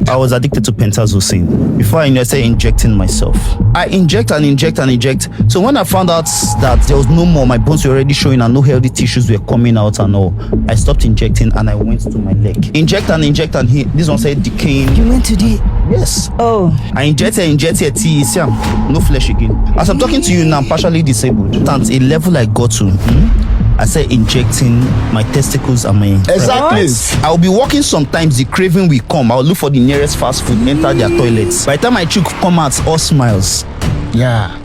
I was addicted to pentazocine. Before I knew, I started injecting myself. I inject and inject and inject. So when I found out that there was no more, my bones were already showing and no healthy tissues were coming out and all, I stopped injecting and I went to my leg. Inject and this one said decaying. You went to the... Yes. Oh. I injected no flesh again. As I'm talking to you now, I'm partially disabled. At a level I got to, I started injecting my testicles and my... Exactly. I'll be walking sometimes, the craving will come. I'll look for the nearest fast food, enter their toilets. By the time I choke, come out, all smiles. Yeah.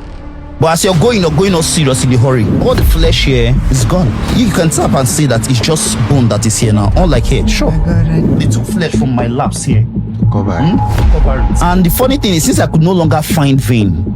But as you're going all serious in the hurry, all the flesh here is gone. You can tap and see that it's just bone that is here now. Unlike here, sure. They took flesh from my laps here. Cover. Cover it. And the funny thing is, since I could no longer find vein,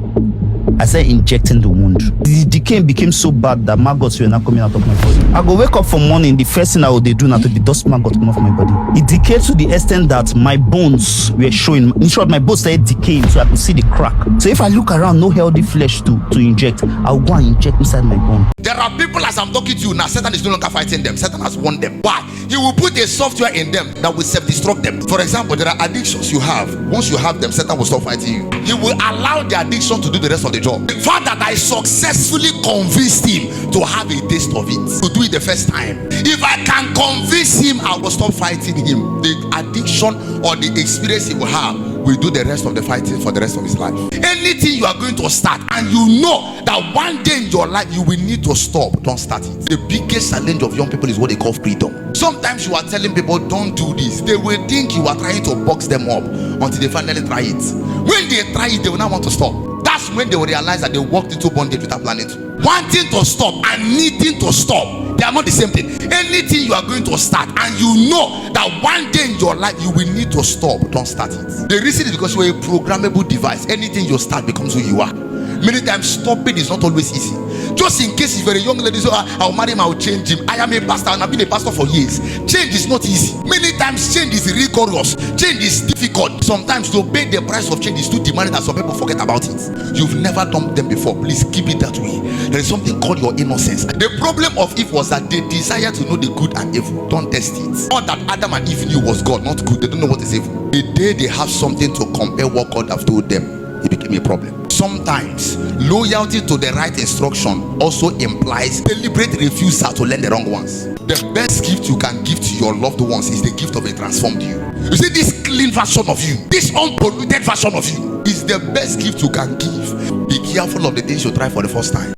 I started injecting the wound. The decay became so bad that maggots were not coming out of my body. I go wake up for morning, the first thing I would do now to the dust maggot come off my body. It decayed to the extent that my bones were showing. In short, my bones started decaying so I could see the crack. So if I look around, no healthy flesh to inject, I'll go and inject inside my bone. There are people, as I'm talking to you now, Satan is no longer fighting them. Satan has won them. Why? He will put a software in them that will self-destruct them. For example, there are addictions you have. Once you have them, Satan will stop fighting you. He will allow the addiction to do the rest of the job. The fact that I successfully convinced him to have a taste of it, to do it the first time. If I can convince him, I will stop fighting him. The addiction or the experience he will have will do the rest of the fighting for the rest of his life. Anything you are going to start and you know that one day in your life you will need to stop, don't start it. The biggest challenge of young people is what they call freedom. Sometimes you are telling people don't do this. They will think you are trying to box them up until they finally try it. When they try it, they will not want to stop. That's when they will realize that they walked into bondage without planning to. Wanting to stop and needing to stop, they are not the same thing. Anything you are going to start and you know that one day in your life you will need to stop, don't start it. The reason is because you are a programmable device. Anything you start becomes who you are. Many times stopping is not always easy. Just in case if you're a young lady, so I'll marry him, I'll change him. I am a pastor and I've been a pastor for years. Change is not easy. Many times change is rigorous. Change is difficult. Sometimes to pay the price of change is too demanding that some people forget about it. You've never done them before. Please keep it that way. There is something called your innocence. The problem of Eve was that they desire to know the good and evil. Don't test it. All that Adam and Eve knew was God, not good. They don't know what is evil. The day they have something to compare what God have told them, it became a problem. Sometimes loyalty to the right instruction also implies deliberate refusal to learn the wrong ones. The best gift you can give to your loved ones is the gift of a transformed you. You see, this clean version of you, this unpolluted version of you is the best gift you can give. Be careful of the things you try for the first time.